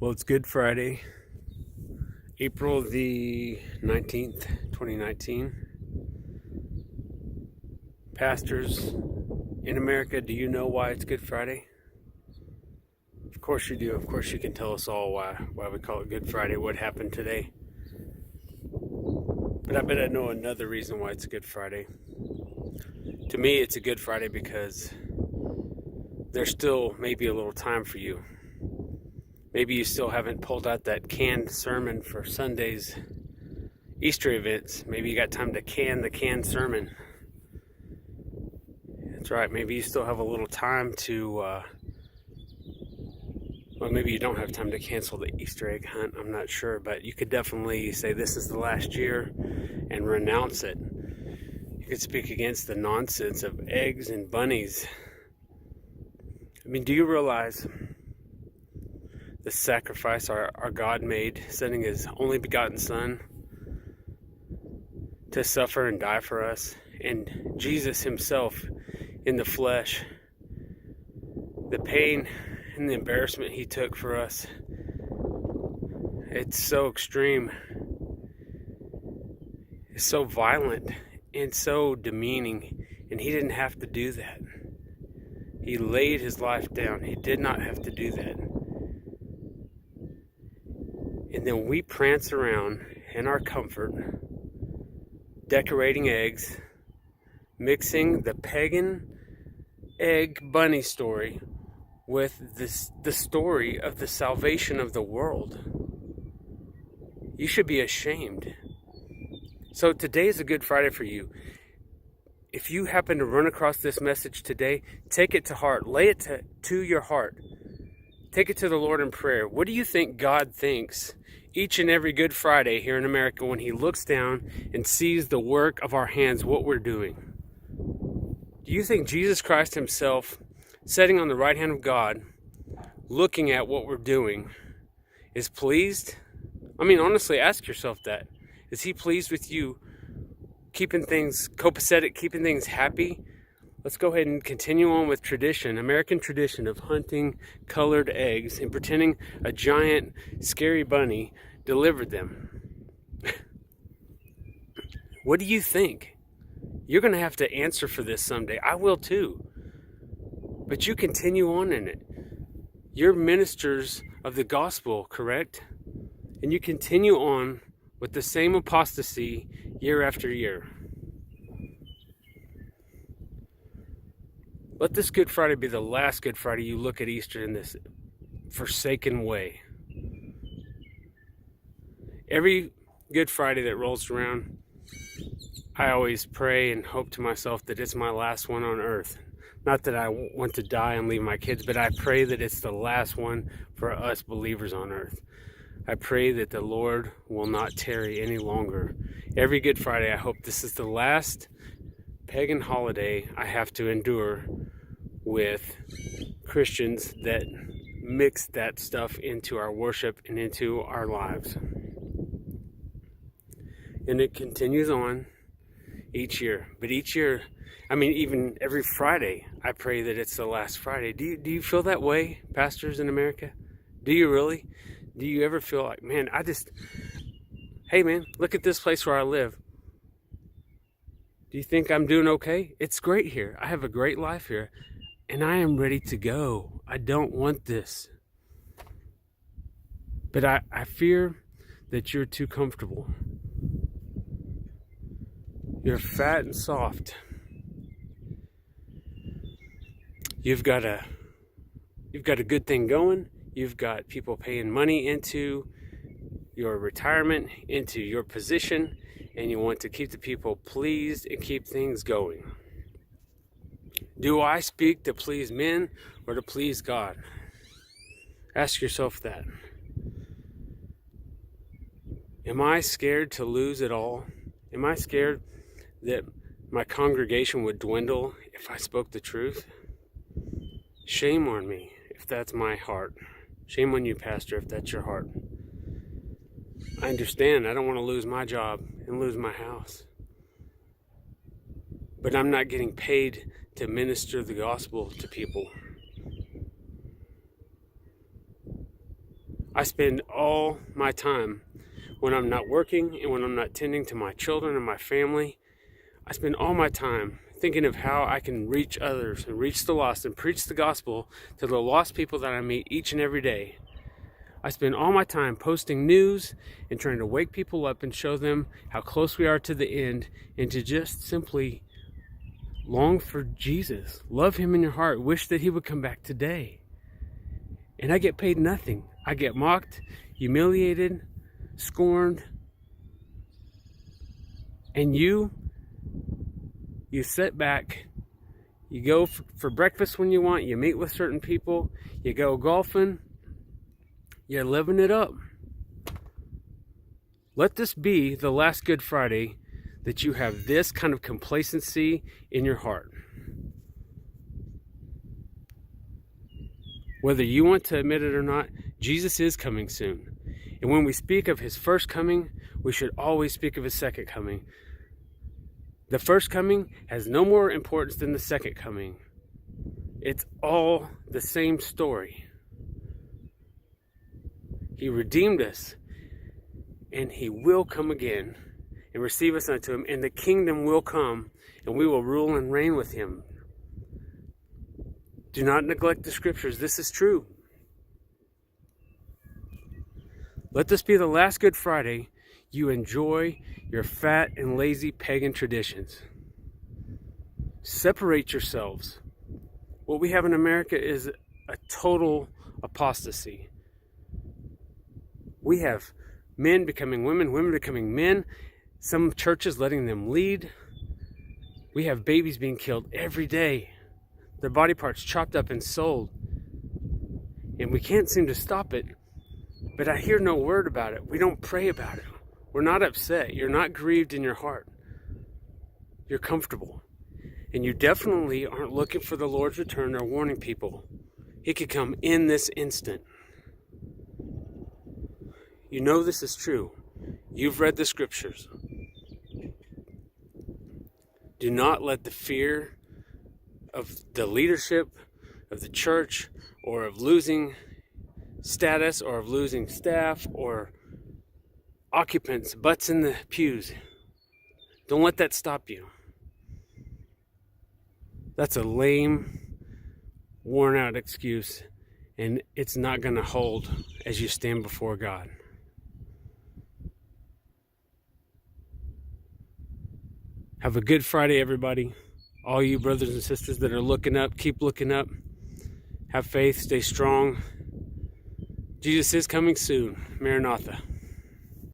Well, it's Good Friday, April the 19th, 2019. Pastors in America, do you know why it's Good Friday? Of course you do. Of course you can tell us all why we call it Good Friday, what happened today. But I bet I know another reason why it's Good Friday. To me, it's a Good Friday because there's still maybe a little time for you. Maybe you still haven't pulled out that canned sermon for Sunday's Easter events. Maybe you got time to can the canned sermon. That's right. Maybe you still have a little time to, well, maybe you don't have time to cancel the Easter egg hunt. I'm not sure. But you could definitely say this is the last year and renounce it. You could speak against the nonsense of eggs and bunnies. I mean, do you realize the sacrifice our God made, sending His only begotten Son to suffer and die for us? And Jesus Himself in the flesh, the pain and the embarrassment He took for us, it's so extreme, it's so violent and so demeaning, and He didn't have to do that. He laid His life down. He did not have to do that. And then we prance around in our comfort, decorating eggs, mixing the pagan egg bunny story with the story of the salvation of the world. You should be ashamed. So today is a Good Friday for you. If you happen to run across this message today, take it to heart. Lay it to your heart. Take it to the Lord in prayer. What do you think God thinks each and every Good Friday here in America when He looks down and sees the work of our hands, what we're doing? Do you think Jesus Christ Himself, sitting on the right hand of God, looking at what we're doing, is pleased? I mean, honestly, ask yourself that. Is He pleased with you keeping things copacetic, keeping things happy? Let's go ahead and continue on with tradition, American tradition of hunting colored eggs and pretending a giant, scary bunny delivered them. What do you think? You're going to have to answer for this someday. I will too. But you continue on in it. You're ministers of the gospel, correct? And you continue on with the same apostasy year after year. Let this Good Friday be the last Good Friday you look at Easter in this forsaken way. Every Good Friday that rolls around, I always pray and hope to myself that it's my last one on earth. Not that I want to die and leave my kids, but I pray that it's the last one for us believers on earth. I pray that the Lord will not tarry any longer. Every Good Friday, I hope this is the last pagan holiday I have to endure with Christians that mix that stuff into our worship and into our lives. And it continues on each year. But each year, I mean, even every Friday, I pray that it's the last Friday. Do you feel that way, pastors in America? Do you really? Do you ever feel like, man, hey man, look at this place where I live. Do you think I'm doing okay? It's great here. I have a great life here. And I am ready to go. I don't want this. But I fear that you're too comfortable. You're fat and soft. You've got a good thing going. You've got people paying money into your retirement, into your position, and you want to keep the people pleased and keep things going. Do I speak to please men or to please God? Ask yourself that. Am I scared to lose it all? Am I scared that my congregation would dwindle if I spoke the truth? Shame on me if that's my heart. Shame on you, pastor, if that's your heart. I understand. I don't want to lose my job and lose my house. But I'm not getting paid to minister the gospel to people. I spend all my time when I'm not working and when I'm not tending to my children and my family. I spend all my time thinking of how I can reach others and reach the lost and preach the gospel to the lost people that I meet each and every day. I spend all my time posting news and trying to wake people up and show them how close we are to the end, and to just simply long for Jesus. Love him in your heart. Wish that he would come back today. And I get paid nothing. I get mocked, humiliated, scorned. And you sit back, you go for breakfast when you want, you meet with certain people, you go golfing, you're living it up. Let this be the last Good Friday that you have this kind of complacency in your heart. Whether you want to admit it or not, Jesus is coming soon. And when we speak of his first coming, we should always speak of his second coming. The first coming has no more importance than the second coming. It's all the same story. He redeemed us, and he will come again and receive us unto him, and the kingdom will come, and we will rule and reign with him. Do not neglect the scriptures. This is true. Let this be the last Good Friday you enjoy your fat and lazy pagan traditions. Separate yourselves. What we have in America is a total apostasy. We have men becoming women, women becoming men, some churches letting them lead. We have babies being killed every day, their body parts chopped up and sold. And we can't seem to stop it, but I hear no word about it. We don't pray about it. We're not upset. You're not grieved in your heart. You're comfortable. And you definitely aren't looking for the Lord's return or warning people. He could come in this instant. You know this is true. You've read the scriptures. Do not let the fear of the leadership of the church, or of losing status, or of losing staff, or occupants, butts in the pews. Don't let that stop you. That's a lame, worn out excuse, and it's not going to hold as you stand before God. Have a good Friday, everybody. All you brothers and sisters that are looking up, keep looking up. Have faith, stay strong. Jesus is coming soon. Maranatha.